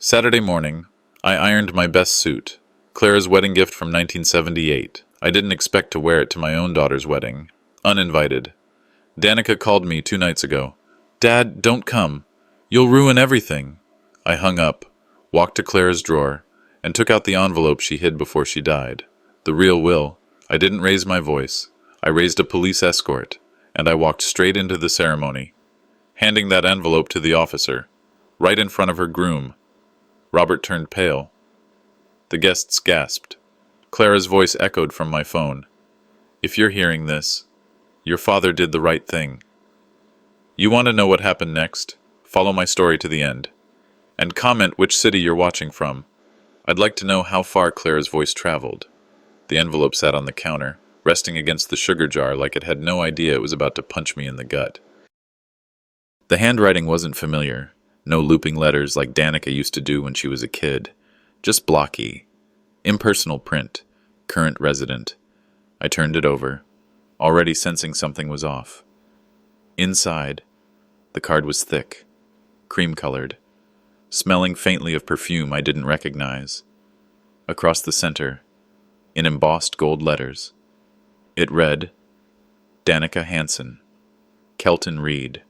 Saturday morning, I ironed my best suit, Clara's wedding gift from 1978. I didn't expect to wear it to my own daughter's wedding. Uninvited. Danica called me 2 nights ago. "Dad, don't come. You'll ruin everything." I hung up, walked to Clara's drawer, and took out the envelope she hid before she died. The real will. I didn't raise my voice. I raised a police escort, and I walked straight into the ceremony, handing that envelope to the officer, right in front of her groom. Robert turned pale. The guests gasped. Clara's voice echoed from my phone. "If you're hearing this, your father did the right thing. You want to know what happened next? Follow my story to the end. And comment which city you're watching from. I'd like to know how far Clara's voice traveled." The envelope sat on the counter, resting against the sugar jar like it had no idea it was about to punch me in the gut. The handwriting wasn't familiar. No looping letters like Danica used to do when she was a kid. Just blocky. Impersonal print. Current resident. I turned it over, already sensing something was off. Inside, the card was thick, cream-colored, smelling faintly of perfume I didn't recognize. Across the center, in embossed gold letters, it read, Danica Hansen, Kelton Reed.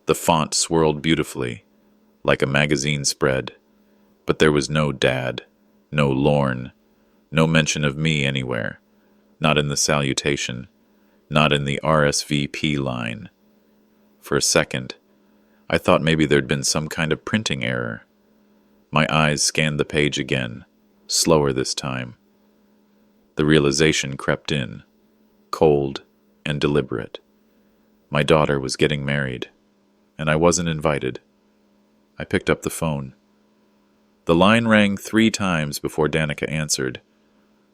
The font swirled beautifully, like a magazine spread, but there was no Dad, no Lorne, no mention of me anywhere, not in the salutation, not in the RSVP line. For a second, I thought maybe there'd been some kind of printing error. My eyes scanned the page again, slower this time. The realization crept in, cold and deliberate. My daughter was getting married, and I wasn't invited. I picked up the phone. The line rang 3 times before Danica answered,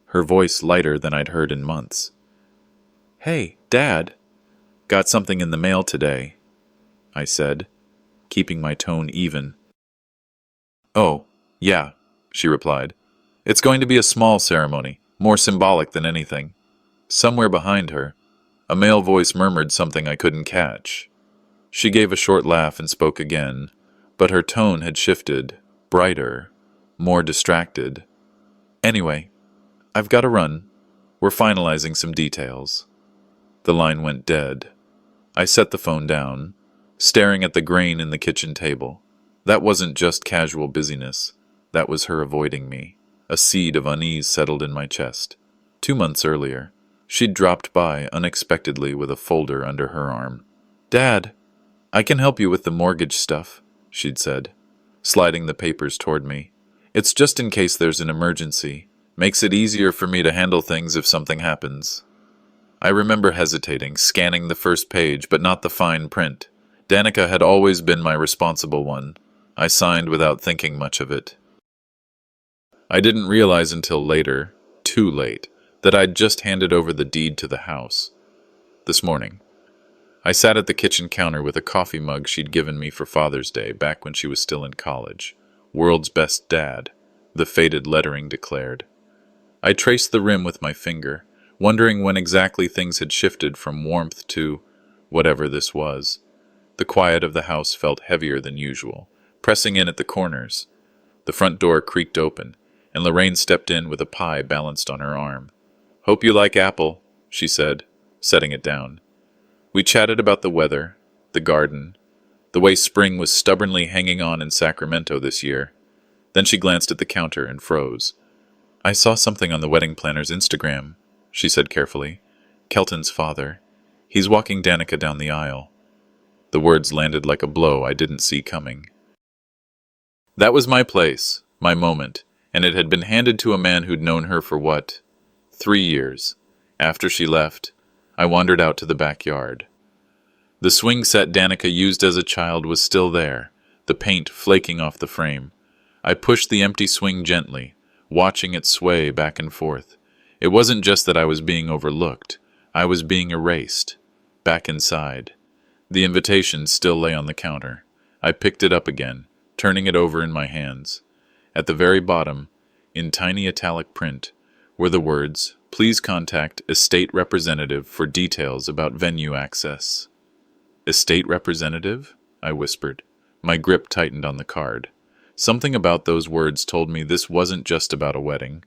her voice lighter than I'd heard in months. "Hey, Dad, got something in the mail today," I said, keeping my tone even. "Oh, yeah," she replied. "It's going to be a small ceremony, more symbolic than anything." Somewhere behind her, a male voice murmured something I couldn't catch. She gave a short laugh and spoke again, but her tone had shifted, brighter, more distracted. "Anyway, I've got to run. We're finalizing some details." The line went dead. I set the phone down, staring at the grain in the kitchen table. That wasn't just casual busyness. That was her avoiding me. A seed of unease settled in my chest. 2 months earlier, she'd dropped by unexpectedly with a folder under her arm. "Dad, I can help you with the mortgage stuff," she'd said, sliding the papers toward me. "It's just in case there's an emergency. Makes it easier for me to handle things if something happens." I remember hesitating, scanning the first page, but not the fine print. Danica had always been my responsible one. I signed without thinking much of it. I didn't realize until later, too late, that I'd just handed over the deed to the house. This morning, I sat at the kitchen counter with a coffee mug she'd given me for Father's Day back when she was still in college. "World's best dad," the faded lettering declared. I traced the rim with my finger, wondering when exactly things had shifted from warmth to whatever this was. The quiet of the house felt heavier than usual, pressing in at the corners. The front door creaked open, and Lorraine stepped in with a pie balanced on her arm. "Hope you like apple," she said, setting it down. We chatted about the weather, the garden, the way spring was stubbornly hanging on in Sacramento this year. Then she glanced at the counter and froze. "I saw something on the wedding planner's Instagram," she said carefully. "Kelton's father. He's walking Danica down the aisle." The words landed like a blow I didn't see coming. That was my place, my moment, and it had been handed to a man who'd known her for what? 3 years. After she left, I wandered out to the backyard. The swing set Danica used as a child was still there, the paint flaking off the frame. I pushed the empty swing gently, watching it sway back and forth. It wasn't just that I was being overlooked. I was being erased. Back inside. The invitation still lay on the counter. I picked it up again, turning it over in my hands. At the very bottom, in tiny italic print, were the words, "Please contact Estate Representative for details about venue access." "Estate Representative?" I whispered. My grip tightened on the card. Something about those words told me this wasn't just about a wedding.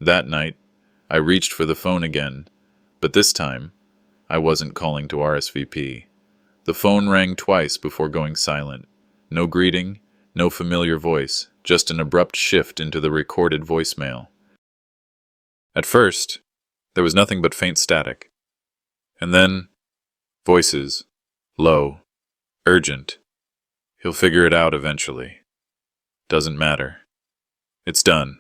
That night, I reached for the phone again, but this time, I wasn't calling to RSVP. The phone rang twice before going silent. No greeting, no familiar voice, just an abrupt shift into the recorded voicemail. At first, there was nothing but faint static. And then, voices, low, urgent. He'll figure it out eventually. Doesn't matter. It's done.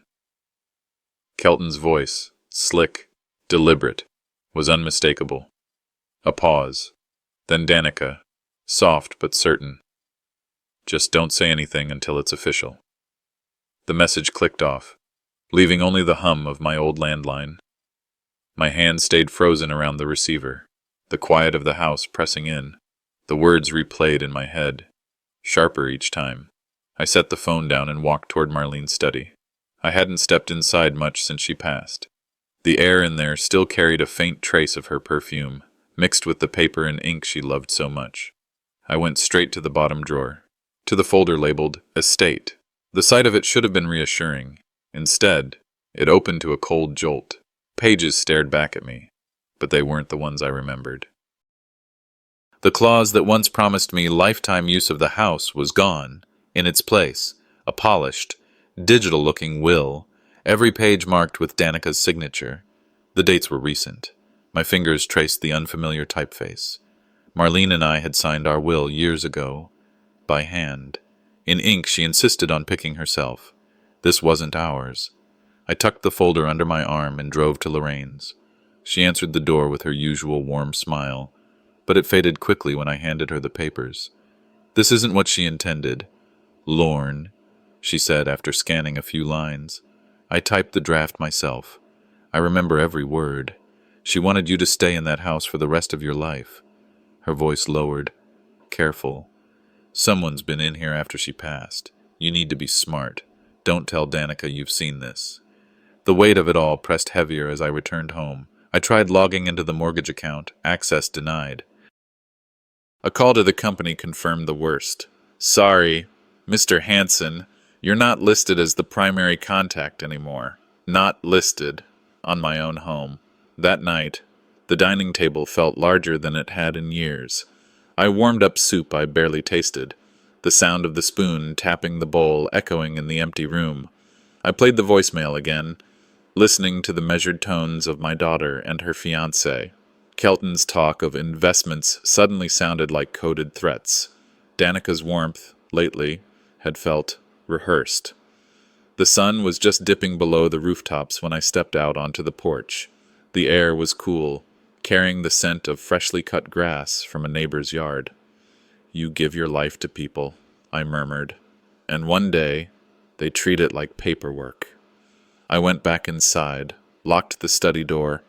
Kelton's voice, slick, deliberate, was unmistakable. A pause. Then Danica, soft but certain. Just don't say anything until it's official. The message clicked off, leaving only the hum of my old landline. My hand stayed frozen around the receiver, the quiet of the house pressing in. The words replayed in my head, sharper each time. I set the phone down and walked toward Marlene's study. I hadn't stepped inside much since she passed. The air in there still carried a faint trace of her perfume, mixed with the paper and ink she loved so much. I went straight to the bottom drawer, to the folder labeled Estate. The sight of it should have been reassuring. Instead, it opened to a cold jolt. Pages stared back at me, but they weren't the ones I remembered. The clause that once promised me lifetime use of the house was gone. In its place, a polished, digital-looking will, every page marked with Danica's signature. The dates were recent. My fingers traced the unfamiliar typeface. Marlene and I had signed our will years ago, by hand. In ink, she insisted on picking herself. This wasn't ours. I tucked the folder under my arm and drove to Lorraine's. She answered the door with her usual warm smile, but it faded quickly when I handed her the papers. This isn't what she intended. Lorne, she said after scanning a few lines. I typed the draft myself. I remember every word. She wanted you to stay in that house for the rest of your life. Her voice lowered, careful. Someone's been in here after she passed. You need to be smart. Don't tell Danica you've seen this. The weight of it all pressed heavier as I returned home. I tried logging into the mortgage account. Access denied. A call to the company confirmed the worst. Sorry, Mr. Hanson, you're not listed as the primary contact anymore. Not listed on my own home. That night, the dining table felt larger than it had in years. I warmed up soup I barely tasted, the sound of the spoon tapping the bowl echoing in the empty room. I played the voicemail again, listening to the measured tones of my daughter and her fiancé. Kelton's talk of investments suddenly sounded like coded threats. Danica's warmth, lately, had felt rehearsed. The sun was just dipping below the rooftops when I stepped out onto the porch. The air was cool, carrying the scent of freshly cut grass from a neighbor's yard. You give your life to people, I murmured, and one day they treat it like paperwork. I went back inside, locked the study door,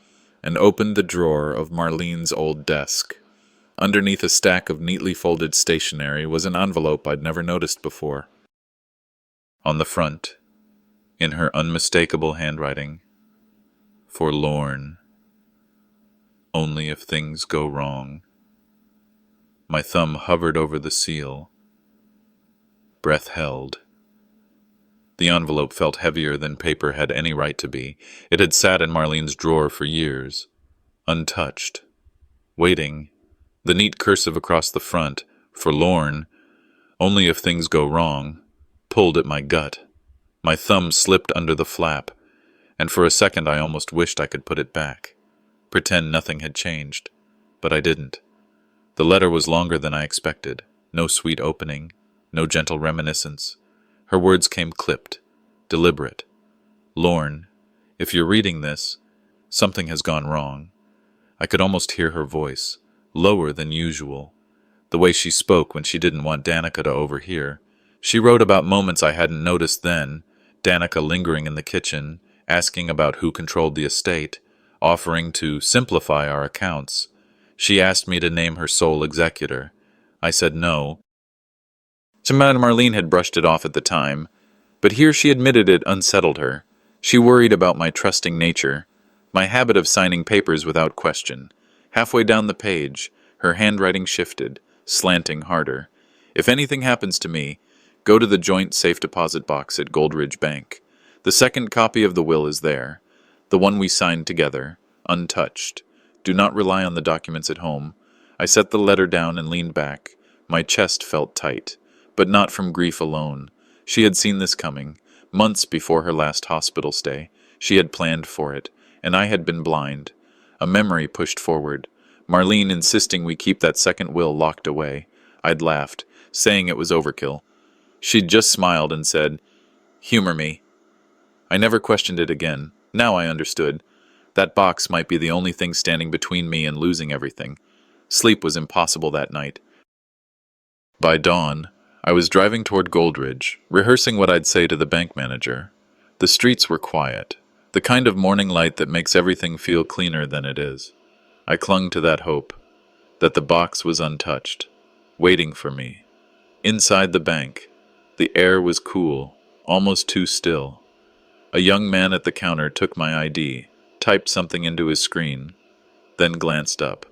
and opened the drawer of Marlene's old desk. Underneath a stack of neatly folded stationery was an envelope I'd never noticed before. On the front, in her unmistakable handwriting, for Lorne. Only if things go wrong. My thumb hovered over the seal. Breath held. The envelope felt heavier than paper had any right to be. It had sat in Marlene's drawer for years, untouched, waiting. The neat cursive across the front, for Lorne, only if things go wrong, pulled at my gut. My thumb slipped under the flap, and for a second I almost wished I could put it back. Pretend nothing had changed, but I didn't. The letter was longer than I expected. No sweet opening, no gentle reminiscence. Her words came clipped, deliberate. Lorne, if you're reading this, something has gone wrong. I could almost hear her voice, lower than usual. The way she spoke when she didn't want Danica to overhear. She wrote about moments I hadn't noticed then, Danica lingering in the kitchen, asking about who controlled the estate, offering to simplify our accounts. She asked me to name her sole executor. I said no. Marlene had brushed it off at the time, but here she admitted it unsettled her. She worried about my trusting nature, my habit of signing papers without question. Halfway down the page, her handwriting shifted, slanting harder. If anything happens to me, Go to the joint safe deposit box at Goldridge Bank. The second copy of the will is there, the one we signed together, untouched. Do not rely on the documents at home. I set the letter down and leaned back. My chest felt tight, but not from grief alone. She had seen this coming. Months before her last hospital stay, she had planned for it, and I had been blind. A memory pushed forward. Marlene insisting we keep that second will locked away. I'd laughed, saying it was overkill. She'd just smiled and said, "Humor me." I never questioned it again. Now I understood. That box might be the only thing standing between me and losing everything. Sleep was impossible that night. By dawn, I was driving toward Goldridge, rehearsing what I'd say to the bank manager. The streets were quiet, the kind of morning light that makes everything feel cleaner than it is. I clung to that hope, that the box was untouched, waiting for me. Inside the bank, the air was cool, almost too still. A young man at the counter took my ID, typed something into his screen, then glanced up.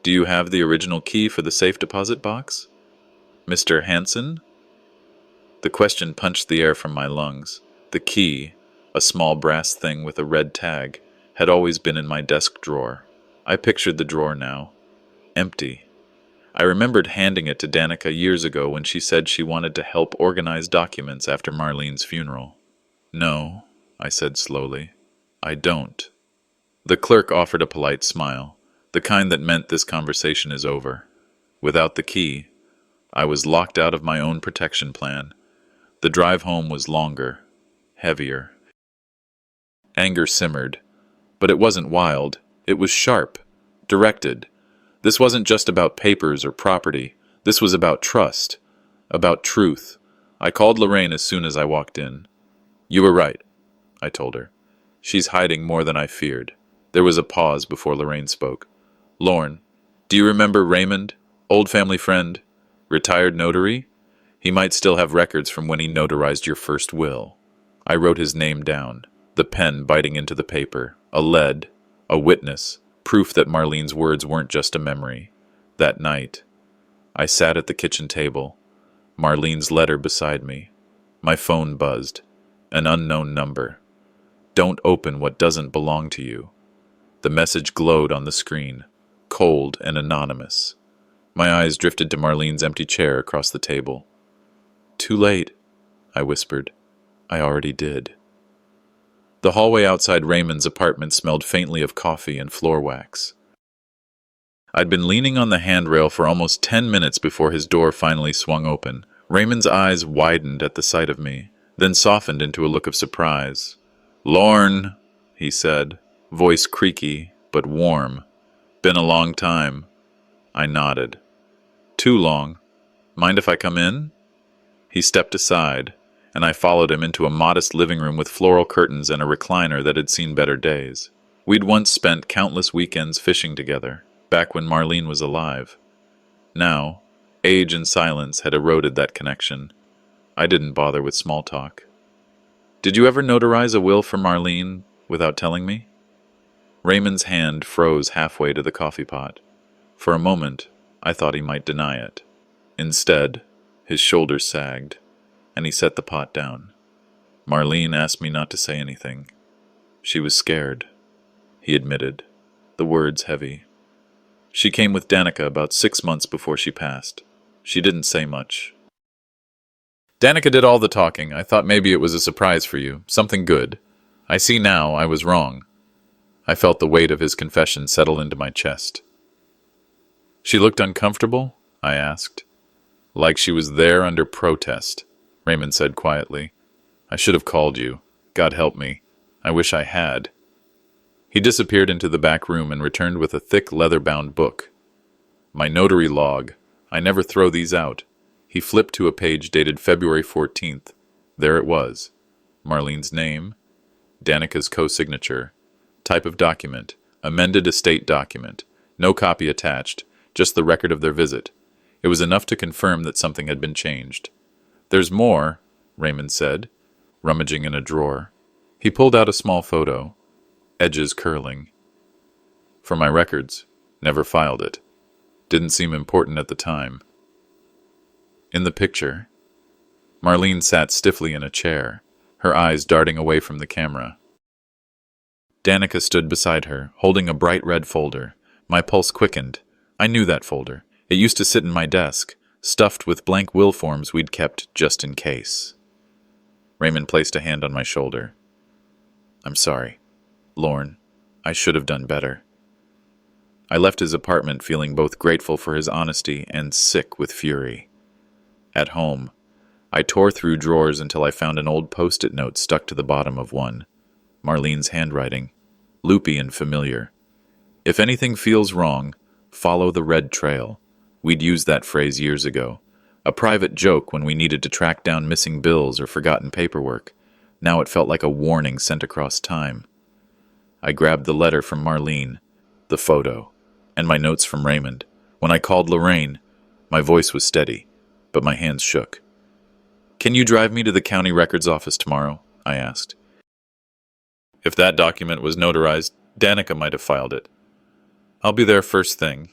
"Do you have the original key for the safe deposit box, Mr. Hansen?" The question punched the air from my lungs. The key, a small brass thing with a red tag, had always been in my desk drawer. I pictured the drawer now, empty. I remembered handing it to Danica years ago when she said she wanted to help organize documents after Marlene's funeral. "No," I said slowly. "I don't." The clerk offered a polite smile, the kind that meant this conversation is over. Without the key, I was locked out of my own protection plan. The drive home was longer, heavier. Anger simmered, but it wasn't wild. It was sharp, directed. This wasn't just about papers or property. This was about trust, about truth. I called Lorraine as soon as I walked in. "You were right," I told her. "She's hiding more than I feared." There was a pause before Lorraine spoke. "Lorne, do you remember Raymond, old family friend, retired notary? He might still have records from when he notarized your first will." I wrote his name down, the pen biting into the paper, a lead, a witness, proof that Marlene's words weren't just a memory. That night, I sat at the kitchen table, Marlene's letter beside me. My phone buzzed. An unknown number. "Don't open what doesn't belong to you." The message glowed on the screen, cold and anonymous. My eyes drifted to Marlene's empty chair across the table. "Too late," I whispered. I already did. The hallway outside Raymond's apartment smelled faintly of coffee and floor wax. I'd been leaning on the handrail for almost 10 minutes before his door finally swung open. Raymond's eyes widened at the sight of me, then softened into a look of surprise. "Lorne," he said, voice creaky but warm. "Been a long time." I nodded. "Too long. Mind if I come in?" He stepped aside, and I followed him into a modest living room with floral curtains and a recliner that had seen better days. We'd once spent countless weekends fishing together, back when Marlene was alive. Now, age and silence had eroded that connection. I didn't bother with small talk. "Did you ever notarize a will for Marlene without telling me?" Raymond's hand froze halfway to the coffee pot. For a moment, I thought he might deny it. Instead, his shoulders sagged, and he set the pot down. "Marlene asked me not to say anything. She was scared," he admitted, the words heavy. "She came with Danica about 6 months before she passed. She didn't say much." "Danica did all the talking. I thought maybe it was a surprise for you, something good. I see now I was wrong." I felt the weight of his confession settle into my chest. "She looked uncomfortable?" I asked. "Like she was there under protest," Raymond said quietly. "I should have called you. God help me. I wish I had." He disappeared into the back room and returned with a thick leather-bound book. "My notary log. I never throw these out." He flipped to a page dated February 14th. There it was. Marlene's name, Danica's co-signature, type of document, amended estate document, no copy attached, just the record of their visit. It was enough to confirm that something had been changed. "There's more," Raymond said, rummaging in a drawer. He pulled out a small photo, edges curling. "For my records. Never filed it. Didn't seem important at the time." In the picture, Marlene sat stiffly in a chair, her eyes darting away from the camera. Danica stood beside her, holding a bright red folder. My pulse quickened. I knew that folder. It used to sit in my desk, stuffed with blank will forms we'd kept just in case. Raymond placed a hand on my shoulder. I'm sorry, Lorne. I should have done better. I left his apartment feeling both grateful for his honesty and sick with fury. At home, I tore through drawers until I found an old post-it note stuck to the bottom of one. Marlene's handwriting, loopy and familiar. If anything feels wrong, follow the red trail. We'd used that phrase years ago. A private joke when we needed to track down missing bills or forgotten paperwork. Now it felt like a warning sent across time. I grabbed the letter from Marlene, the photo, and my notes from Raymond. When I called Lorraine, my voice was steady, but my hands shook. Can you drive me to the county records office tomorrow? I asked. If that document was notarized, Danica might have filed it. I'll be there first thing,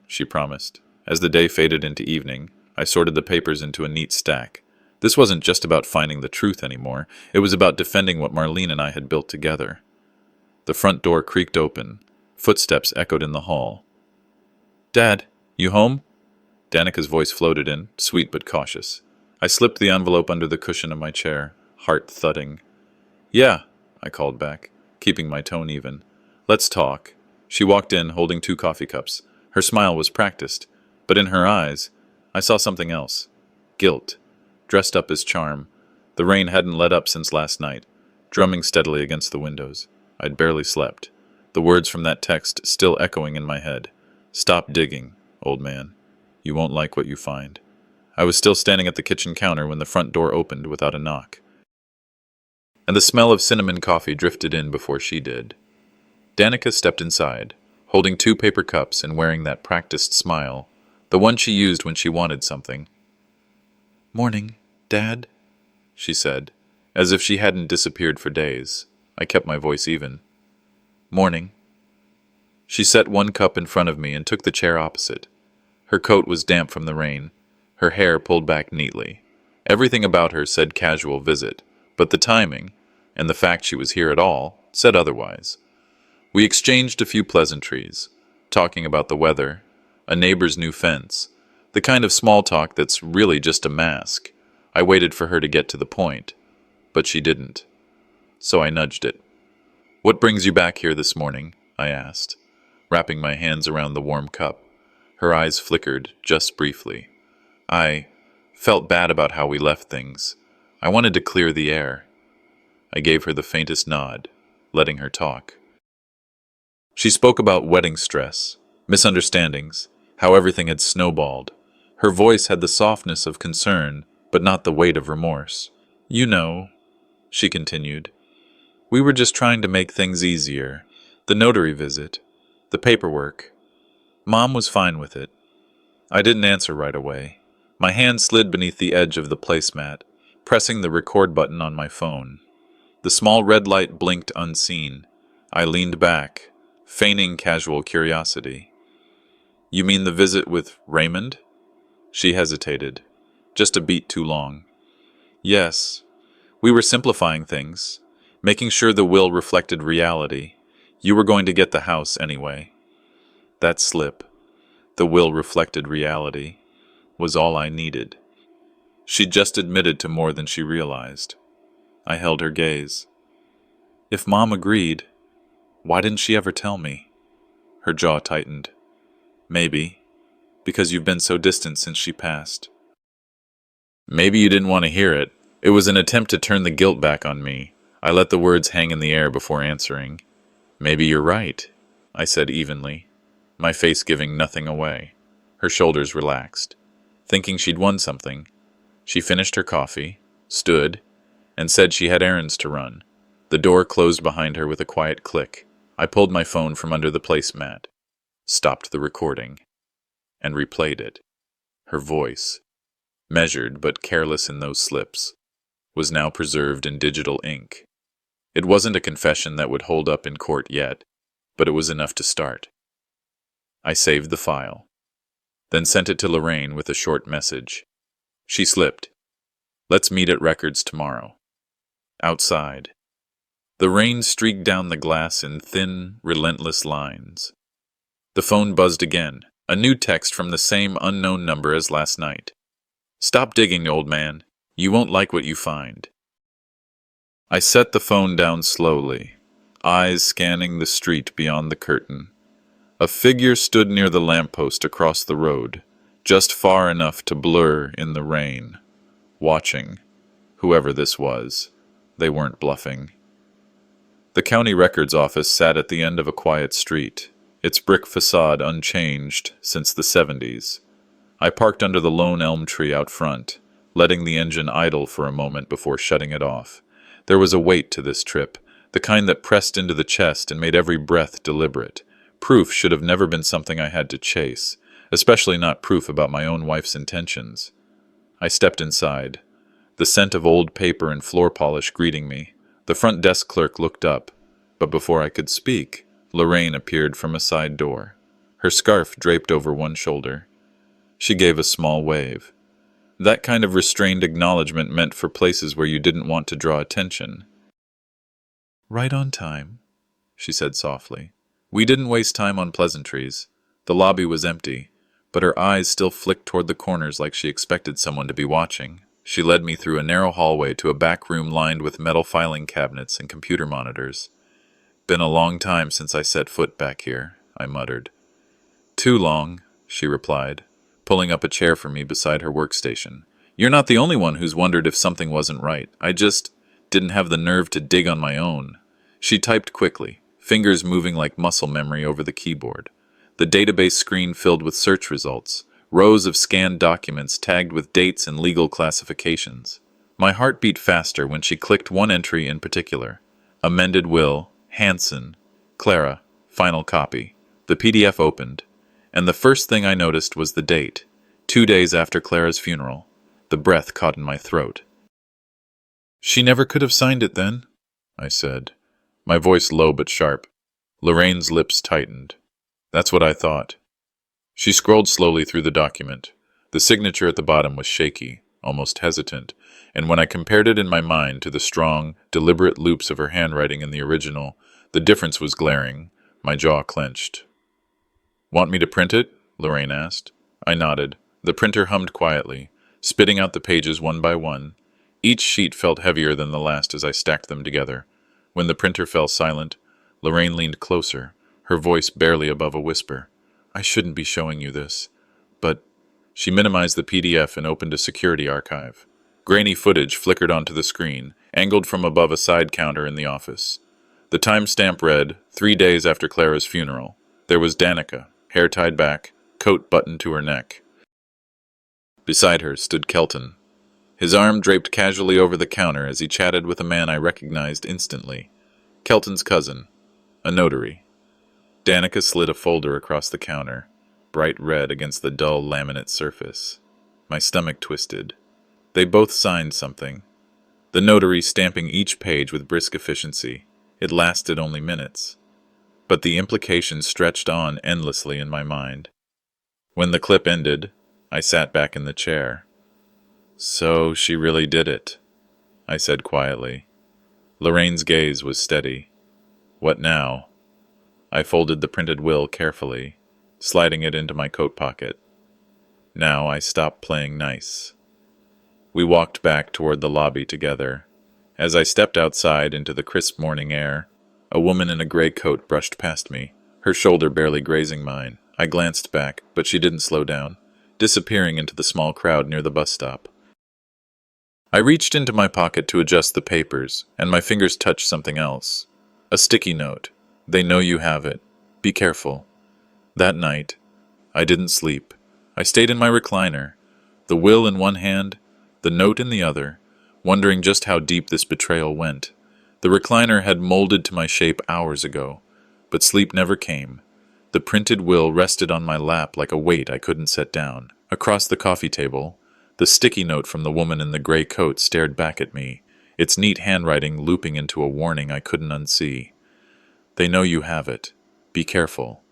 she promised. As the day faded into evening, I sorted the papers into a neat stack. This wasn't just about finding the truth anymore. It was about defending what Marlene and I had built together. The front door creaked open. Footsteps echoed in the hall. Dad, you home? Danica's voice floated in, sweet but cautious. I slipped the envelope under the cushion of my chair, heart thudding. Yeah, I called back, keeping my tone even. Let's talk. She walked in, holding 2 coffee cups. Her smile was practiced, but in her eyes, I saw something else. Guilt, dressed up as charm. The rain hadn't let up since last night, drumming steadily against the windows. I'd barely slept. The words from that text still echoing in my head. Stop digging, old man. You won't like what you find. I was still standing at the kitchen counter when the front door opened without a knock, and the smell of cinnamon coffee drifted in before she did. Danica stepped inside, holding 2 paper cups and wearing that practiced smile, the one she used when she wanted something. Morning, Dad, she said, as if she hadn't disappeared for days. I kept my voice even. Morning. She set 1 cup in front of me and took the chair opposite. Her coat was damp from the rain, her hair pulled back neatly. Everything about her said casual visit, but the timing, and the fact she was here at all, said otherwise. We exchanged a few pleasantries, talking about the weather, a neighbor's new fence, the kind of small talk that's really just a mask. I waited for her to get to the point, but she didn't. So I nudged it. What brings you back here this morning? I asked, wrapping my hands around the warm cup. Her eyes flickered, just briefly. I felt bad about how we left things. I wanted to clear the air. I gave her the faintest nod, letting her talk. She spoke about wedding stress, misunderstandings, how everything had snowballed. Her voice had the softness of concern, but not the weight of remorse. You know, she continued, we were just trying to make things easier. The notary visit, the paperwork. Mom was fine with it. I didn't answer right away. My hand slid beneath the edge of the placemat, pressing the record button on my phone. The small red light blinked unseen. I leaned back, feigning casual curiosity. You mean the visit with Raymond? She hesitated, just a beat too long. Yes, we were simplifying things, making sure the will reflected reality. You were going to get the house anyway. That slip, the will reflected reality, was all I needed. She'd just admitted to more than she realized. I held her gaze. If Mom agreed, why didn't she ever tell me? Her jaw tightened. Maybe, because you've been so distant since she passed. Maybe you didn't want to hear it. It was an attempt to turn the guilt back on me. I let the words hang in the air before answering. Maybe you're right, I said evenly, my face giving nothing away. Her shoulders relaxed. Thinking she'd won something, she finished her coffee, stood, and said she had errands to run. The door closed behind her with a quiet click. I pulled my phone from under the placemat, stopped the recording, and replayed it. Her voice, measured but careless in those slips, was now preserved in digital ink. It wasn't a confession that would hold up in court yet, but it was enough to start. I saved the file, then sent it to Lorraine with a short message. She slipped. Let's meet at Records tomorrow. Outside. The rain streaked down the glass in thin, relentless lines. The phone buzzed again, a new text from the same unknown number as last night. Stop digging, old man. You won't like what you find. I set the phone down slowly, eyes scanning the street beyond the curtain. A figure stood near the lamppost across the road, just far enough to blur in the rain. Watching. Whoever this was, they weren't bluffing. The county records office sat at the end of a quiet street, its brick facade unchanged since the 70s. I parked under the lone elm tree out front, letting the engine idle for a moment before shutting it off. There was a weight to this trip, the kind that pressed into the chest and made every breath deliberate. Proof should have never been something I had to chase, especially not proof about my own wife's intentions. I stepped inside, the scent of old paper and floor polish greeting me. The front desk clerk looked up, but before I could speak, Lorraine appeared from a side door, her scarf draped over one shoulder. She gave a small wave. That kind of restrained acknowledgement meant for places where you didn't want to draw attention. "Right on time," she said softly. We didn't waste time on pleasantries. The lobby was empty, but her eyes still flicked toward the corners like she expected someone to be watching. She led me through a narrow hallway to a back room lined with metal filing cabinets and computer monitors. "Been a long time since I set foot back here," I muttered. "Too long," she replied, pulling up a chair for me beside her workstation. "You're not the only one who's wondered if something wasn't right. I just didn't have the nerve to dig on my own." She typed quickly, fingers moving like muscle memory over the keyboard. The database screen filled with search results, rows of scanned documents tagged with dates and legal classifications. My heart beat faster when she clicked one entry in particular. Amended will, Hanson, Clara, final copy. The PDF opened, and the first thing I noticed was the date, 2 days after Clara's funeral. The breath caught in my throat. "She never could have signed it then," I said, my voice low but sharp. Lorraine's lips tightened. "That's what I thought." She scrolled slowly through the document. The signature at the bottom was shaky, almost hesitant, and when I compared it in my mind to the strong, deliberate loops of her handwriting in the original, the difference was glaring. My jaw clenched. "Want me to print it?" Lorraine asked. I nodded. The printer hummed quietly, spitting out the pages one by one. Each sheet felt heavier than the last as I stacked them together. When the printer fell silent, Lorraine leaned closer, her voice barely above a whisper. "I shouldn't be showing you this, but—" She minimized the PDF and opened a security archive. Grainy footage flickered onto the screen, angled from above a side counter in the office. The timestamp read, 3 days after Clara's funeral. There was Danica, hair tied back, coat buttoned to her neck. Beside her stood Kelton, his arm draped casually over the counter as he chatted with a man I recognized instantly. Kelton's cousin, a notary. Danica slid a folder across the counter, bright red against the dull laminate surface. My stomach twisted. They both signed something, the notary stamping each page with brisk efficiency. It lasted only minutes, but the implications stretched on endlessly in my mind. When the clip ended, I sat back in the chair. "So she really did it," I said quietly. Lorraine's gaze was steady. "What now?" I folded the printed will carefully, sliding it into my coat pocket. Now I stopped playing nice. We walked back toward the lobby together. As I stepped outside into the crisp morning air, a woman in a gray coat brushed past me, her shoulder barely grazing mine. I glanced back, but she didn't slow down, disappearing into the small crowd near the bus stop. I reached into my pocket to adjust the papers, and my fingers touched something else. A sticky note. "They know you have it. Be careful." That night, I didn't sleep. I stayed in my recliner, the will in one hand, the note in the other, wondering just how deep this betrayal went. The recliner had molded to my shape hours ago, but sleep never came. The printed will rested on my lap like a weight I couldn't set down. Across the coffee table, the sticky note from the woman in the gray coat stared back at me, its neat handwriting looping into a warning I couldn't unsee. "They know you have it. Be careful."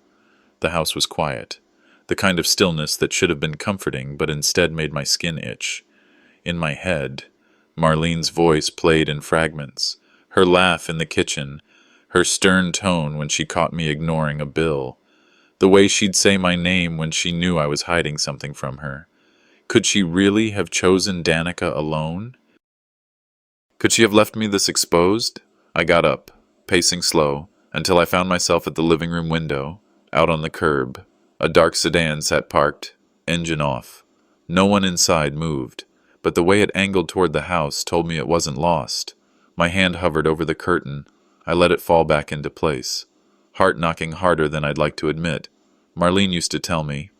The house was quiet, the kind of stillness that should have been comforting but instead made my skin itch. In my head, Marlene's voice played in fragments, her laugh in the kitchen, her stern tone when she caught me ignoring a bill, the way she'd say my name when she knew I was hiding something from her. Could she really have chosen Danica alone? Could she have left me this exposed? I got up, pacing slow, until I found myself at the living room window, out on the curb. A dark sedan sat parked, engine off. No one inside moved, but the way it angled toward the house told me it wasn't lost. My hand hovered over the curtain. I let it fall back into place, heart knocking harder than I'd like to admit. Marlene used to tell me,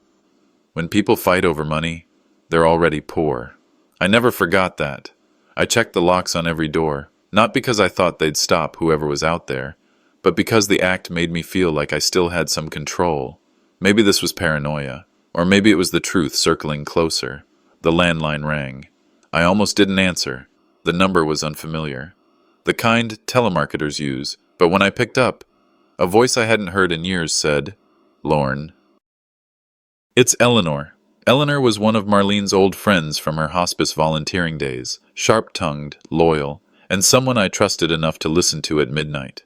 when people fight over money, they're already poor. I never forgot that. I checked the locks on every door, not because I thought they'd stop whoever was out there, but because the act made me feel like I still had some control. Maybe this was paranoia, or maybe it was the truth circling closer. The landline rang. I almost didn't answer. The number was unfamiliar. The kind telemarketers use, but when I picked up, a voice I hadn't heard in years said, "Lorne." "It's Eleanor." Eleanor was one of Marlene's old friends from her hospice volunteering days, sharp-tongued, loyal, and someone I trusted enough to listen to at midnight.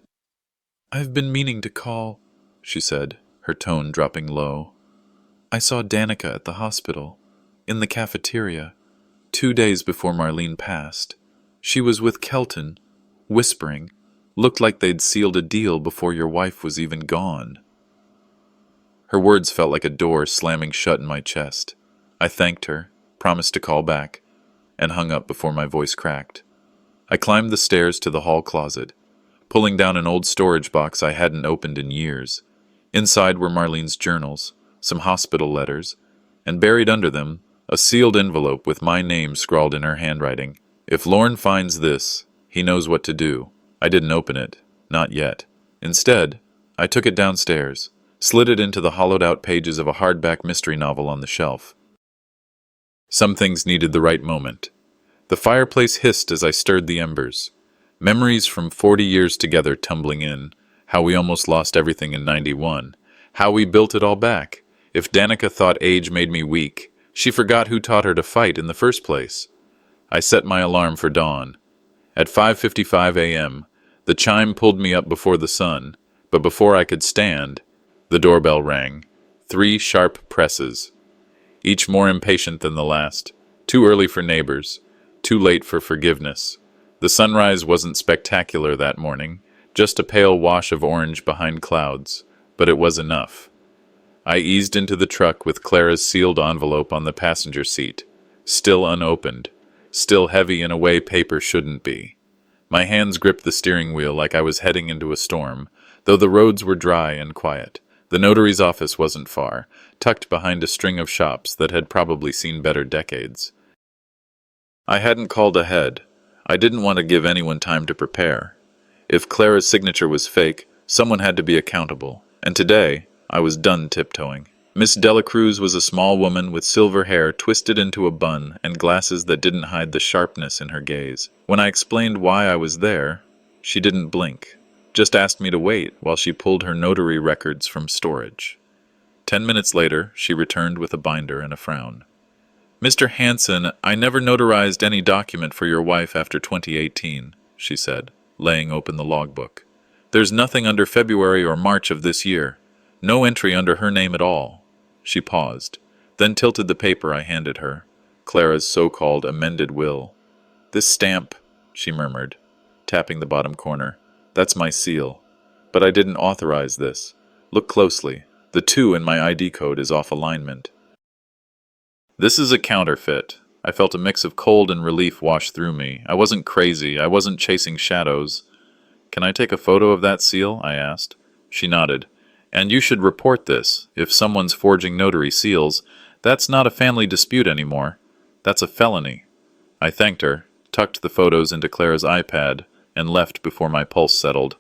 "I've been meaning to call," she said, her tone dropping low. "I saw Danica at the hospital, in the cafeteria, 2 days before Marlene passed. She was with Kelton, whispering. Looked like they'd sealed a deal before your wife was even gone." Her words felt like a door slamming shut in my chest. I thanked her, promised to call back, and hung up before my voice cracked. I climbed the stairs to the hall closet, pulling down an old storage box I hadn't opened in years. Inside were Marlene's journals, some hospital letters, and buried under them, a sealed envelope with my name scrawled in her handwriting. "If Lorne finds this, he knows what to do." I didn't open it, not yet. Instead, I took it downstairs, slid it into the hollowed-out pages of a hardback mystery novel on the shelf. Some things needed the right moment. The fireplace hissed as I stirred the embers. Memories from 40 years together tumbling in, how we almost lost everything in 91, how we built it all back. If Danica thought age made me weak, she forgot who taught her to fight in the first place. I set my alarm for dawn. At 5:55 a.m., the chime pulled me up before the sun, but before I could stand, the doorbell rang. 3 sharp presses, each more impatient than the last. Too early for neighbors, too late for forgiveness. The sunrise wasn't spectacular that morning, just a pale wash of orange behind clouds, but it was enough. I eased into the truck with Clara's sealed envelope on the passenger seat, still unopened, still heavy in a way paper shouldn't be. My hands gripped the steering wheel like I was heading into a storm, though the roads were dry and quiet. The notary's office wasn't far, tucked behind a string of shops that had probably seen better decades. I hadn't called ahead. I didn't want to give anyone time to prepare. If Clara's signature was fake, someone had to be accountable, and today I was done tiptoeing. Miss Delacruz was a small woman with silver hair twisted into a bun and glasses that didn't hide the sharpness in her gaze. When I explained why I was there, she didn't blink, just asked me to wait while she pulled her notary records from storage. 10 minutes later, she returned with a binder and a frown. "Mr. Hanson, I never notarized any document for your wife after 2018, she said, laying open the logbook. "There's nothing under February or March of this year. No entry under her name at all." She paused, then tilted the paper I handed her, Clara's so-called amended will. "This stamp," she murmured, tapping the bottom corner. "That's my seal. But I didn't authorize this. Look closely. The 2 in my ID code is off alignment." "This is a counterfeit." I felt a mix of cold and relief wash through me. I wasn't crazy. I wasn't chasing shadows. "Can I take a photo of that seal?" I asked. She nodded. "And you should report this. If someone's forging notary seals, that's not a family dispute anymore. That's a felony." I thanked her, tucked the photos into Clara's iPad, and left before my pulse settled.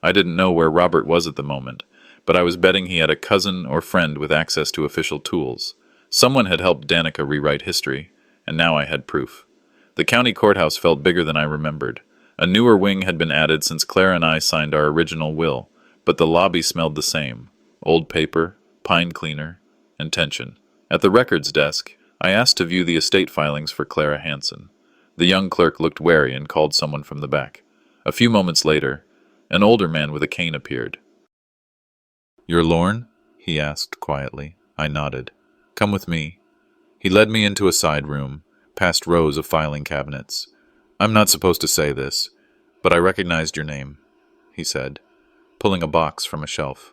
I didn't know where Robert was at the moment, but I was betting he had a cousin or friend with access to official tools. Someone had helped Danica rewrite history, and now I had proof. The county courthouse felt bigger than I remembered. A newer wing had been added since Clara and I signed our original will, but the lobby smelled the same: old paper, pine cleaner, and tension. At the records desk, I asked to view the estate filings for Clara Hanson. The young clerk looked wary and called someone from the back. A few moments later, an older man with a cane appeared. "You're Lorne?" he asked quietly. I nodded. "Come with me." He led me into a side room, past rows of filing cabinets. "I'm not supposed to say this, but I recognized your name," he said, pulling a box from a shelf.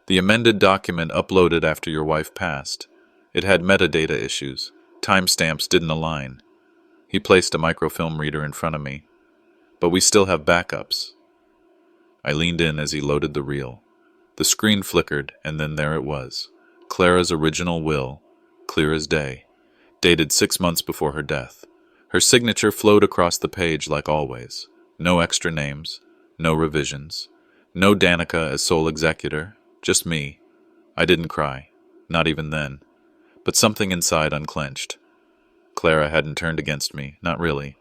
"The amended document uploaded after your wife passed. It had metadata issues. Timestamps didn't align." He placed a microfilm reader in front of me. "But we still have backups." I leaned in as he loaded the reel. The screen flickered, and then there it was. Clara's original will, clear as day, dated 6 months before her death. Her signature flowed across the page like always. No extra names, no revisions, no Danica as sole executor, just me. I didn't cry, not even then, but something inside unclenched. Clara hadn't turned against me, not really.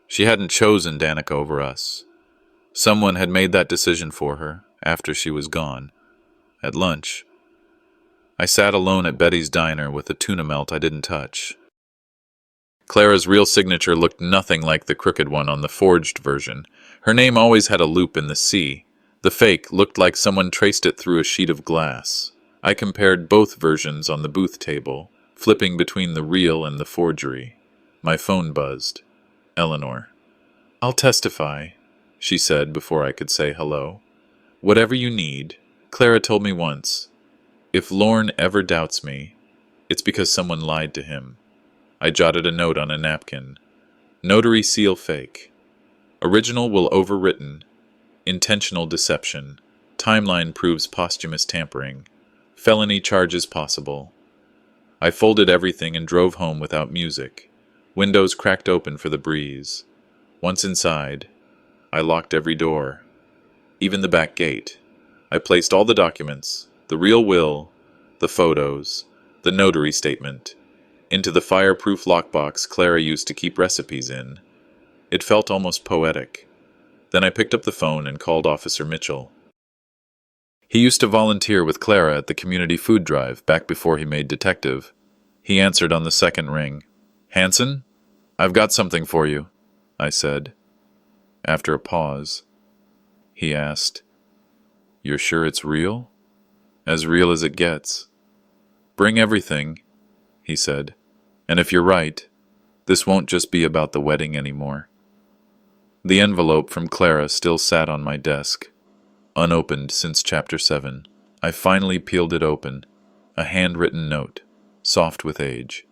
She hadn't chosen Danica over us. Someone had made that decision for her, after she was gone. At lunch, I sat alone at Betty's diner with a tuna melt I didn't touch. Clara's real signature looked nothing like the crooked one on the forged version. Her name always had a loop in the C. The fake looked like someone traced it through a sheet of glass. I compared both versions on the booth table, flipping between the real and the forgery. My phone buzzed. Eleanor. "I'll testify," she said before I could say hello. "Whatever you need." Clara told me once, "If Lorne ever doubts me, it's because someone lied to him." I jotted a note on a napkin. Notary seal fake. Original will overwritten. Intentional deception. Timeline proves posthumous tampering. Felony charges possible. I folded everything and drove home without music. Windows cracked open for the breeze. Once inside, I locked every door, even the back gate. I placed all the documents, the real will, the photos, the notary statement, into the fireproof lockbox Clara used to keep recipes in. It felt almost poetic. Then I picked up the phone and called Officer Mitchell. He used to volunteer with Clara at the community food drive back before he made detective. He answered on the second ring. "Hanson? I've got something for you," I said. After a pause, he asked, "You're sure it's real?" "As real as it gets." "Bring everything," he said. "And if you're right, this won't just be about the wedding anymore." The envelope from Clara still sat on my desk, unopened since Chapter 7. I finally peeled it open. A handwritten note, soft with age.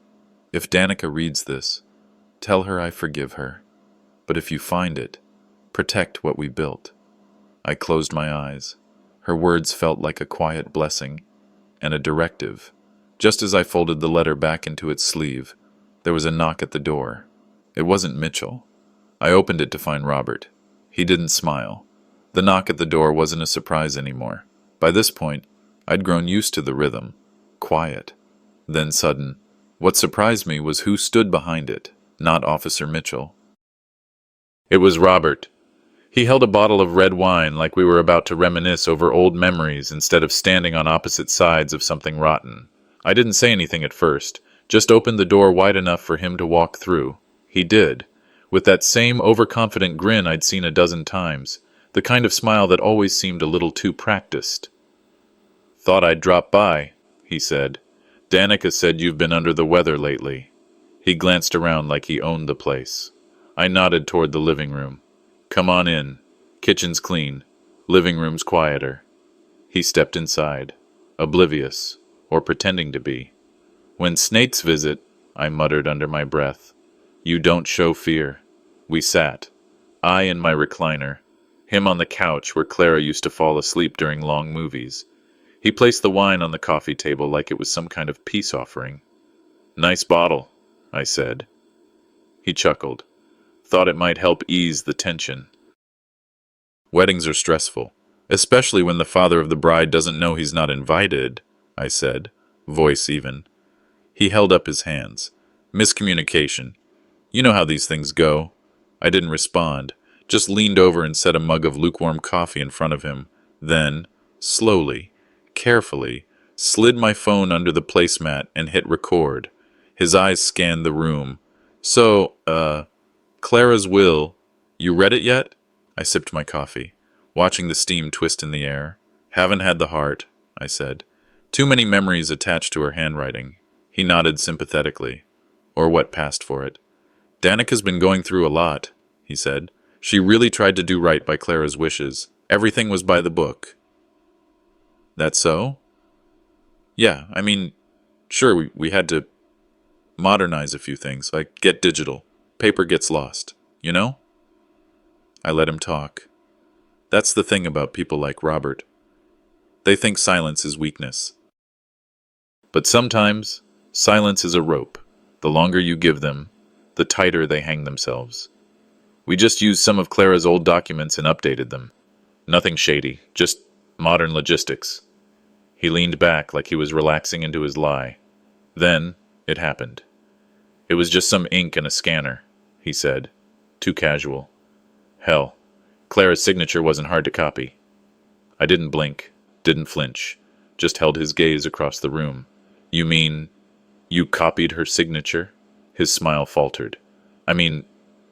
"If Danica reads this, tell her I forgive her. But if you find it, protect what we built." I closed my eyes. Her words felt like a quiet blessing and a directive. Just as I folded the letter back into its sleeve, there was a knock at the door. It wasn't Mitchell. I opened it to find Robert. He didn't smile. The knock at the door wasn't a surprise anymore. By this point, I'd grown used to the rhythm. Quiet. Then sudden. What surprised me was who stood behind it, not Officer Mitchell. It was Robert. He held a bottle of red wine like we were about to reminisce over old memories instead of standing on opposite sides of something rotten. I didn't say anything at first, just opened the door wide enough for him to walk through. He did, with that same overconfident grin I'd seen a dozen times, the kind of smile that always seemed a little too practiced. "Thought I'd drop by," he said. "Danica said you've been under the weather lately." He glanced around like he owned the place. I nodded toward the living room. "Come on in. Kitchen's clean. Living room's quieter." He stepped inside, oblivious, or pretending to be. "When snakes visit," I muttered under my breath, "you don't show fear." We sat, I in my recliner, him on the couch where Clara used to fall asleep during long movies. He placed the wine on the coffee table like it was some kind of peace offering. "Nice bottle," I said. He chuckled. Thought it might help ease the tension. "Weddings are stressful, especially when the father of the bride doesn't know he's not invited," I said, voice even. He held up his hands. "Miscommunication. You know how these things go." I didn't respond, just leaned over and set a mug of lukewarm coffee in front of him. Then, slowly, carefully, slid my phone under the placemat and hit record. His eyes scanned the room. "So, Clara's will. You read it yet? I sipped my coffee, watching the steam twist in the air. Haven't had the heart, I said. Too many memories attached to her handwriting. He nodded sympathetically. Or what passed for it. Danica's been going through a lot, he said. She really tried to do right by Clara's wishes. Everything was by the book. That so? Yeah, I mean, sure, we had to modernize a few things, like get digital. Paper gets lost, you know? I let him talk. That's the thing about people like Robert. They think silence is weakness. But sometimes, silence is a rope. The longer you give them, the tighter they hang themselves. We just used some of Clara's old documents and updated them. Nothing shady, just modern logistics. He leaned back like he was relaxing into his lie. Then, it happened. It was just some ink and a scanner, he said. Too casual. Hell, Clara's signature wasn't hard to copy. I didn't blink, didn't flinch, just held his gaze across the room. You mean, you copied her signature? His smile faltered. I mean,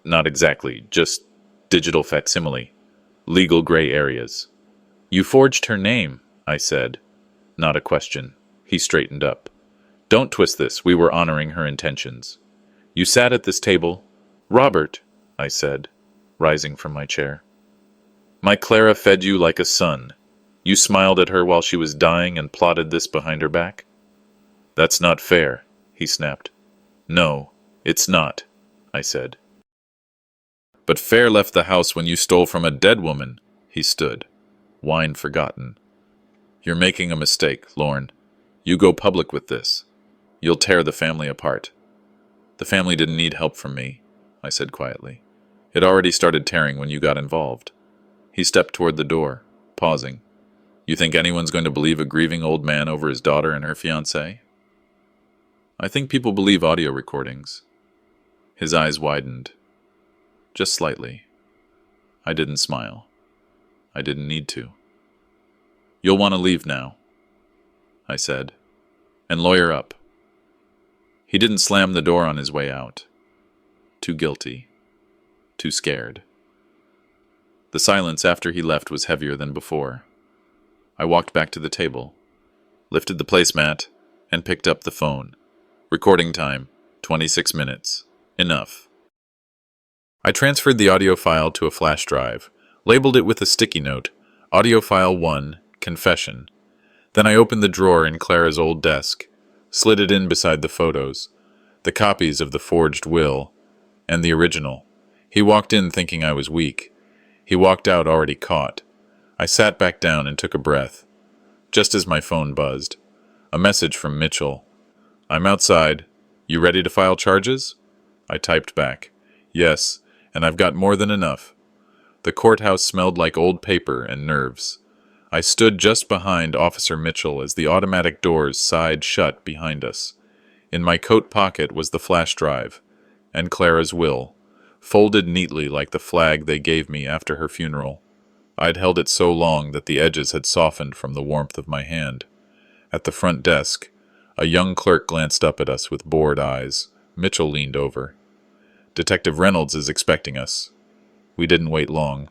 not exactly, just digital facsimile. Legal gray areas. You forged her name, I said. Not a question. He straightened up. Don't twist this, we were honoring her intentions. You sat at this table. Robert, I said, rising from my chair. My Clara fed you like a son. You smiled at her while she was dying and plotted this behind her back? That's not fair, he snapped. No, it's not, I said. But fair left the house when you stole from a dead woman, he stood, wine forgotten. You're making a mistake, Lorne. You go public with this. You'll tear the family apart. The family didn't need help from me, I said quietly. It already started tearing when you got involved. He stepped toward the door, pausing. You think anyone's going to believe a grieving old man over his daughter and her fiancé? I think people believe audio recordings. His eyes widened. Just slightly. I didn't smile. I didn't need to. You'll want to leave now, I said, and lawyer up. He didn't slam the door on his way out. Too guilty. Too scared. The silence after he left was heavier than before. I walked back to the table, lifted the placemat, and picked up the phone. Recording time, 26 minutes. Enough. I transferred the audio file to a flash drive, labeled it with a sticky note, Audio File 1, Confession. Then I opened the drawer in Clara's old desk, slid it in beside the photos, the copies of the forged will, and the original. He walked in thinking I was weak. He walked out already caught. I sat back down and took a breath. Just as my phone buzzed. A message from Mitchell. I'm outside. You ready to file charges? I typed back. Yes, and I've got more than enough. The courthouse smelled like old paper and nerves. I stood just behind Officer Mitchell as the automatic doors sighed shut behind us. In my coat pocket was the flash drive, and Clara's will, folded neatly like the flag they gave me after her funeral. I'd held it so long that the edges had softened from the warmth of my hand. At the front desk, a young clerk glanced up at us with bored eyes. Mitchell leaned over. Detective Reynolds is expecting us. We didn't wait long.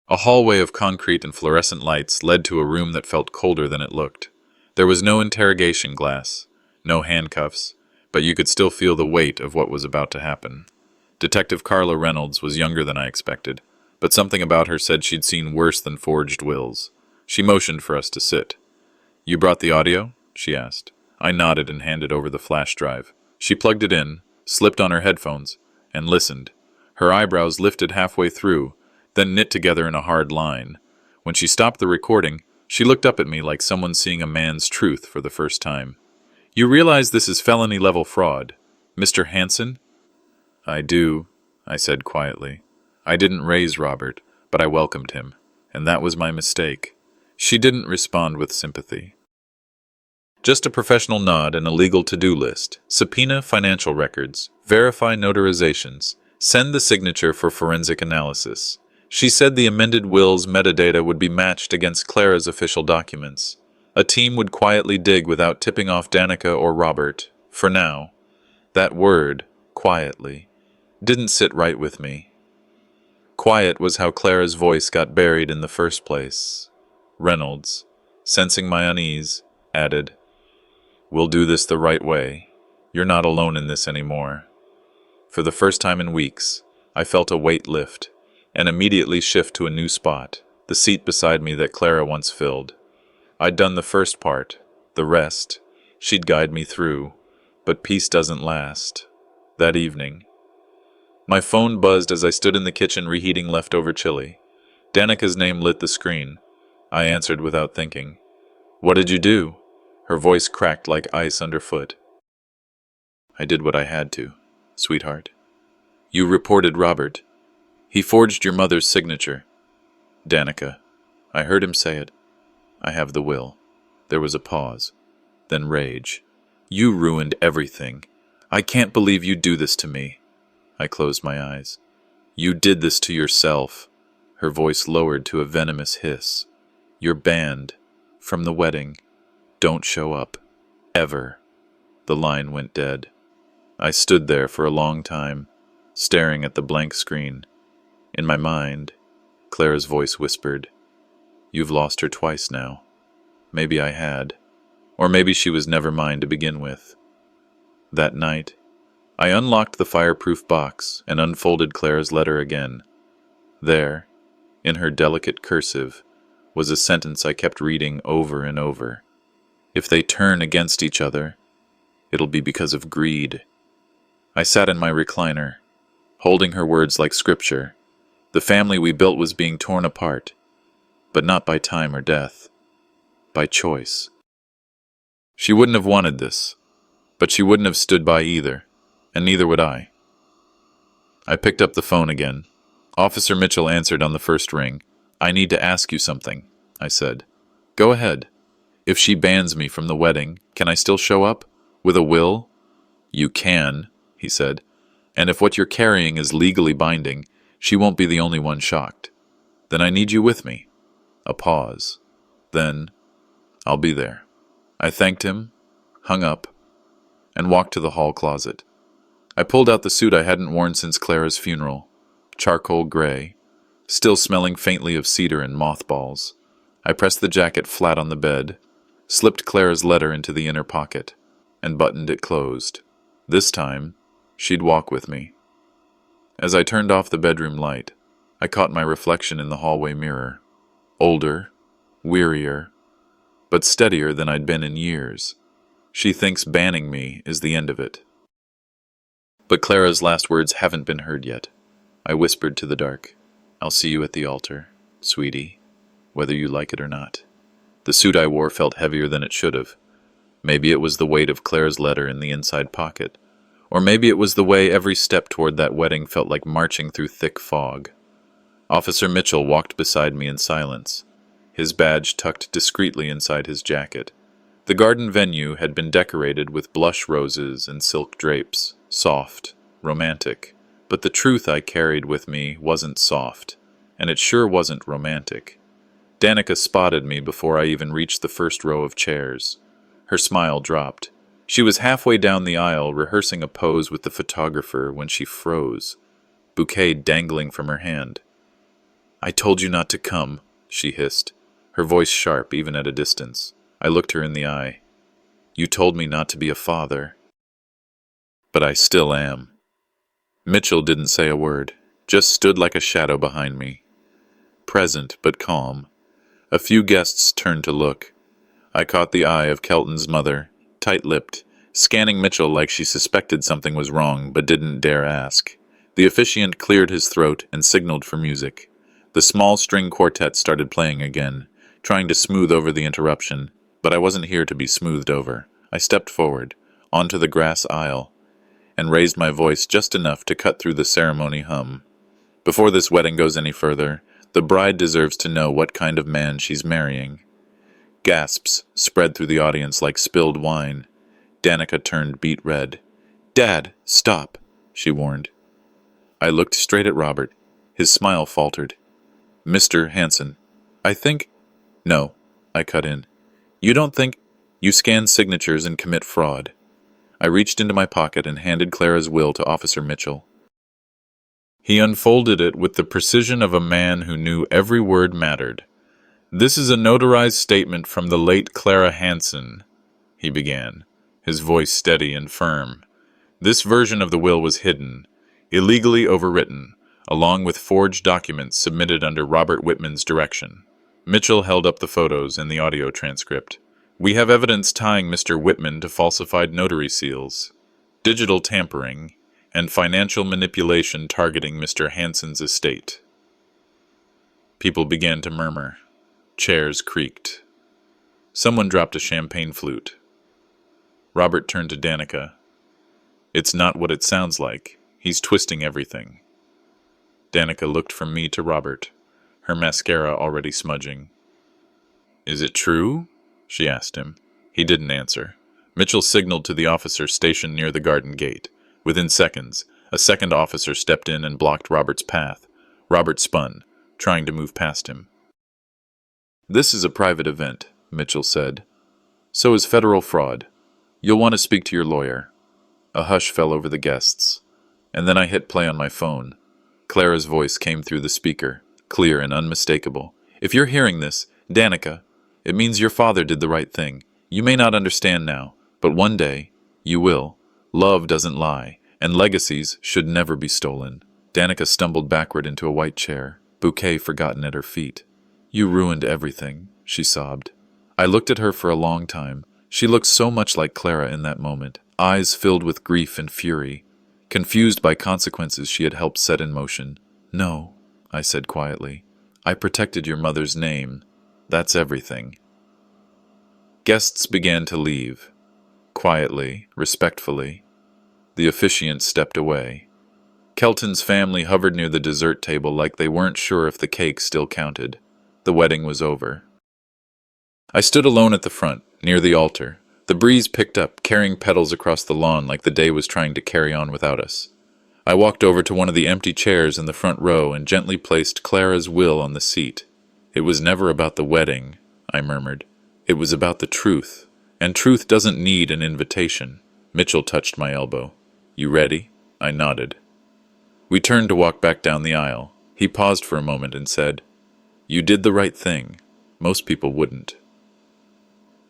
A hallway of concrete and fluorescent lights led to a room that felt colder than it looked. There was no interrogation glass, no handcuffs, but you could still feel the weight of what was about to happen. Detective Carla Reynolds was younger than I expected, but something about her said she'd seen worse than forged wills. She motioned for us to sit. You brought the audio? She asked. I nodded and handed over the flash drive. She plugged it in, slipped on her headphones, and listened. Her eyebrows lifted halfway through, then knit together in a hard line. When she stopped the recording, she looked up at me like someone seeing a man's truth for the first time. You realize this is felony-level fraud, Mr. Hansen? I do, I said quietly. I didn't raise Robert, but I welcomed him, and that was my mistake. She didn't respond with sympathy. Just a professional nod and a legal to-do list. Subpoena financial records. Verify notarizations. Send the signature for forensic analysis. She said the amended will's metadata would be matched against Clara's official documents. A team would quietly dig without tipping off Danica or Robert. For now. That word, quietly. didn't sit right with me. Quiet was how Clara's voice got buried in the first place. Reynolds, sensing my unease, added, "We'll do this the right way. You're not alone in this anymore." For the first time in weeks, I felt a weight lift, and immediately shift to a new spot, the seat beside me that Clara once filled. I'd done the first part, the rest, she'd guide me through, but peace doesn't last. That evening, my phone buzzed as I stood in the kitchen reheating leftover chili. Danica's name lit the screen. I answered without thinking. "What did you do?" Her voice cracked like ice underfoot. "I did what I had to, sweetheart. You reported Robert. He forged your mother's signature." "Danica." I heard him say it. "I have the will." There was a pause, then rage. "You ruined everything. I can't believe you'd do this to me." I closed my eyes. "You did this to yourself." Her voice lowered to a venomous hiss. "You're banned. From the wedding. Don't show up. Ever." The line went dead. I stood there for a long time, staring at the blank screen. In my mind, Clara's voice whispered, "You've lost her twice now." Maybe I had. Or maybe she was never mine to begin with. That night, I unlocked the fireproof box and unfolded Clara's letter again. There, in her delicate cursive, was a sentence I kept reading over and over. "If they turn against each other, it'll be because of greed." I sat in my recliner, holding her words like scripture. The family we built was being torn apart, but not by time or death, by choice. She wouldn't have wanted this, but she wouldn't have stood by either, and neither would I. I picked up the phone again. Officer Mitchell answered on the first ring. "I need to ask you something," I said. "Go ahead. If she bans me from the wedding, can I still show up? With a will?" "You can," he said. "And if what you're carrying is legally binding, she won't be the only one shocked. Then I need you with me." A pause. Then, "I'll be there." I thanked him, hung up, and walked to the hall closet. I pulled out the suit I hadn't worn since Clara's funeral, charcoal gray, still smelling faintly of cedar and mothballs. I pressed the jacket flat on the bed, slipped Clara's letter into the inner pocket, and buttoned it closed. This time, she'd walk with me. As I turned off the bedroom light, I caught my reflection in the hallway mirror. Older, wearier, but steadier than I'd been in years. She thinks banning me is the end of it. But Clara's last words haven't been heard yet. I whispered to the dark, "I'll see you at the altar, sweetie, whether you like it or not." The suit I wore felt heavier than it should have. Maybe it was the weight of Clara's letter in the inside pocket, or maybe it was the way every step toward that wedding felt like marching through thick fog. Officer Mitchell walked beside me in silence, his badge tucked discreetly inside his jacket. The garden venue had been decorated with blush roses and silk drapes, soft, romantic. But the truth I carried with me wasn't soft, and it sure wasn't romantic. Danica spotted me before I even reached the first row of chairs. Her smile dropped. She was halfway down the aisle rehearsing a pose with the photographer when she froze, bouquet dangling from her hand. "I told you not to come," she hissed, her voice sharp even at a distance. I looked her in the eye. "You told me not to be a father." "But I still am." Mitchell didn't say a word, just stood like a shadow behind me, present but calm. A few guests turned to look. I caught the eye of Kelton's mother, tight-lipped, scanning Mitchell like she suspected something was wrong but didn't dare ask. The officiant cleared his throat and signaled for music. The small string quartet started playing again, trying to smooth over the interruption, but I wasn't here to be smoothed over. I stepped forward, onto the grass aisle, and raised my voice just enough to cut through the ceremony hum. "Before this wedding goes any further, the bride deserves to know what kind of man she's marrying." Gasps spread through the audience like spilled wine. Danica turned beet red. "Dad, stop," she warned. I looked straight at Robert. His smile faltered. "Mr. Hanson, I think—" "No," I cut in. "You don't think— You scan signatures and commit fraud." I reached into my pocket and handed Clara's will to Officer Mitchell. He unfolded it with the precision of a man who knew every word mattered. "This is a notarized statement from the late Clara Hanson," he began, his voice steady and firm. "This version of the will was hidden, illegally overwritten, along with forged documents submitted under Robert Whitman's direction." Mitchell held up the photos and the audio transcript. "We have evidence tying Mr. Whitman to falsified notary seals, digital tampering, and financial manipulation targeting Mr. Hanson's estate." People began to murmur. Chairs creaked. Someone dropped a champagne flute. Robert turned to Danica. "It's not what it sounds like. He's twisting everything." Danica looked from me to Robert, her mascara already smudging. "Is it true?" she asked him. He didn't answer. Mitchell signaled to the officer stationed near the garden gate. Within seconds, a second officer stepped in and blocked Robert's path. Robert spun, trying to move past him. "This is a private event," Mitchell said. "So is federal fraud. You'll want to speak to your lawyer." A hush fell over the guests, and then I hit play on my phone. Clara's voice came through the speaker, clear and unmistakable. "If you're hearing this, Danica, it means your father did the right thing. You may not understand now, but one day, you will. Love doesn't lie, and legacies should never be stolen." Danica stumbled backward into a white chair, bouquet forgotten at her feet. "You ruined everything," she sobbed. I looked at her for a long time. She looked so much like Clara in that moment, eyes filled with grief and fury, confused by consequences she had helped set in motion. "No," I said quietly. "I protected your mother's name. That's everything." Guests began to leave. Quietly, respectfully. The officiant stepped away. Kelton's family hovered near the dessert table like they weren't sure if the cake still counted. The wedding was over. I stood alone at the front, near the altar. The breeze picked up, carrying petals across the lawn like the day was trying to carry on without us. I walked over to one of the empty chairs in the front row and gently placed Clara's will on the seat. "It was never about the wedding," I murmured. "It was about the truth, and truth doesn't need an invitation." Mitchell touched my elbow. "You ready?" I nodded. We turned to walk back down the aisle. He paused for a moment and said, "You did the right thing. Most people wouldn't."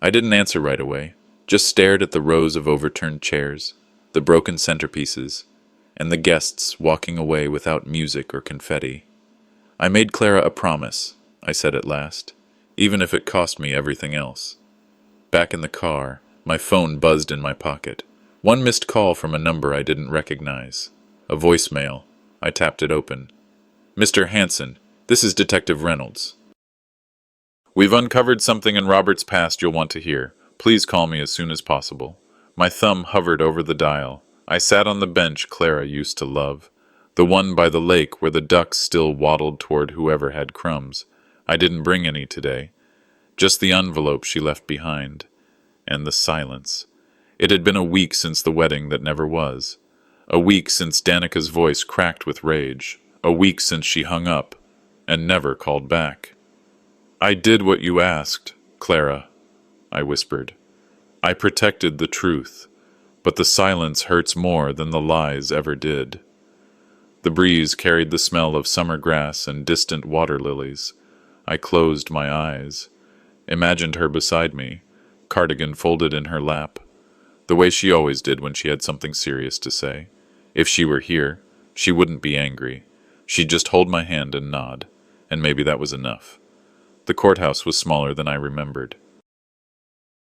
I didn't answer right away, just stared at the rows of overturned chairs, the broken centerpieces, and the guests walking away without music or confetti. "I made Clara a promise," I said at last, "even if it cost me everything else." Back in the car, my phone buzzed in my pocket. One missed call from a number I didn't recognize. A voicemail. I tapped it open. "Mr. Hanson, this is Detective Reynolds. We've uncovered something in Robert's past you'll want to hear. Please call me as soon as possible." My thumb hovered over the dial. I sat on the bench Clara used to love, the one by the lake where the ducks still waddled toward whoever had crumbs. I didn't bring any today, just the envelope she left behind, and the silence. It had been a week since the wedding that never was, a week since Danica's voice cracked with rage, a week since she hung up and never called back. "I did what you asked, Clara," I whispered. "I protected the truth, but the silence hurts more than the lies ever did." The breeze carried the smell of summer grass and distant water lilies. I closed my eyes, imagined her beside me, cardigan folded in her lap, the way she always did when she had something serious to say. If she were here, she wouldn't be angry. She'd just hold my hand and nod, and maybe that was enough. The courthouse was smaller than I remembered.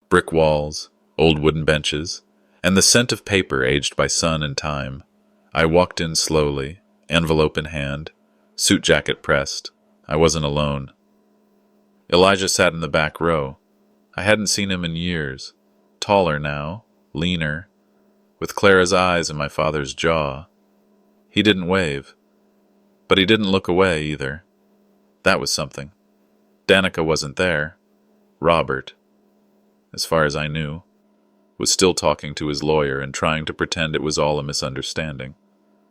Brick walls, old wooden benches, and the scent of paper aged by sun and time. I walked in slowly, envelope in hand, suit jacket pressed. I wasn't alone. Elijah sat in the back row. I hadn't seen him in years. Taller now, leaner, with Clara's eyes and my father's jaw. He didn't wave, but he didn't look away either. That was something. Danica wasn't there. Robert, as far as I knew, was still talking to his lawyer and trying to pretend it was all a misunderstanding.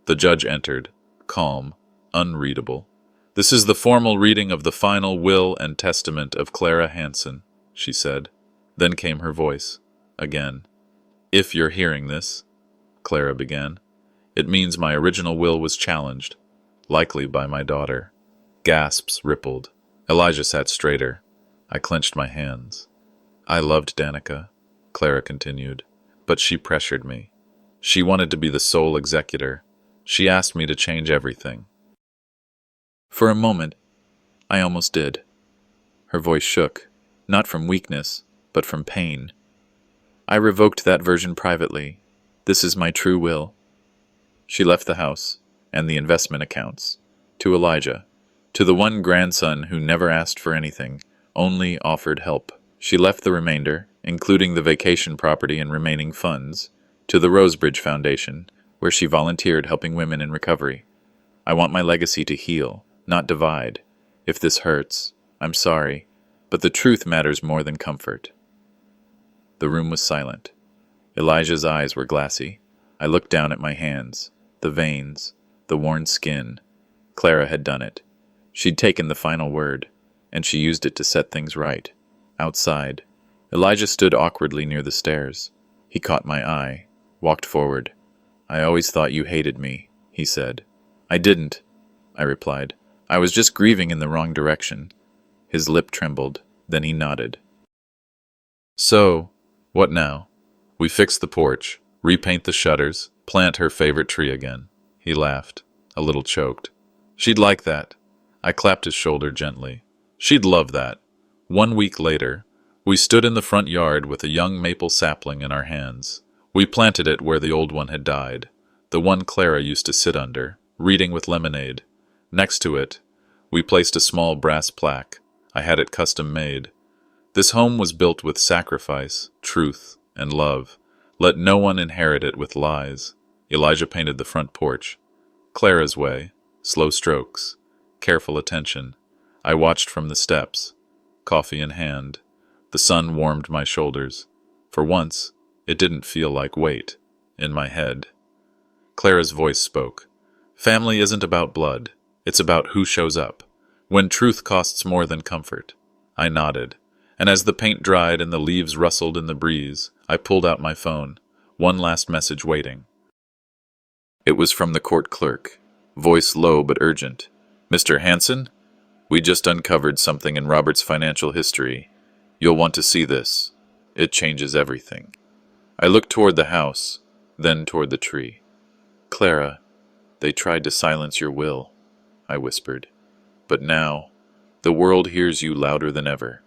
The judge entered, calm, unreadable. "This is the formal reading of the final will and testament of Clara Hanson," she said. Then came her voice, again. "If you're hearing this," Clara began, "it means my original will was challenged. Likely by my daughter. Gasps rippled. Elijah sat straighter. I clenched my hands. I loved Danica, Clara continued, but she pressured me. She wanted to be the sole executor. She asked me to change everything. For a moment, I almost did. Her voice shook, not from weakness, but from pain. I revoked that version privately. This is my true will. She left the house, and the investment accounts, to Elijah, to the one grandson who never asked for anything, only offered help. She left the remainder, including the vacation property and remaining funds, to the Rosebridge Foundation, where she volunteered helping women in recovery. I want my legacy to heal, not divide. If this hurts, I'm sorry, but the truth matters more than comfort. The room was silent. Elijah's eyes were glassy. I looked down at my hands, the veins, the worn skin. Clara had done it. She'd taken the final word, and she used it to set things right. Outside, Elijah stood awkwardly near the stairs. He caught my eye, walked forward. I always thought you hated me, he said. I didn't, I replied. I was just grieving in the wrong direction. His lip trembled, then he nodded. So, what now? We fix the porch, repaint the shutters, plant her favorite tree again. He laughed, a little choked. She'd like that. I clapped his shoulder gently. She'd love that. 1 week later, we stood in the front yard with a young maple sapling in our hands. We planted it where the old one had died, the one Clara used to sit under, reading with lemonade. Next to it, we placed a small brass plaque. I had it custom made. This home was built with sacrifice, truth, and love. Let no one inherit it with lies. Elijah painted the front porch. Clara's way, slow strokes, careful attention. I watched from the steps, coffee in hand. The sun warmed my shoulders. For once, it didn't feel like weight in my head. Clara's voice spoke. Family isn't about blood. It's about who shows up. When truth costs more than comfort. I nodded, and as the paint dried and the leaves rustled in the breeze, I pulled out my phone. One last message waiting. It was from the court clerk, voice low but urgent. Mr. Hanson? We just uncovered something in Robert's financial history. You'll want to see this. It changes everything. I looked toward the house, then toward the tree. Clara, they tried to silence your will, I whispered. But now, the world hears you louder than ever.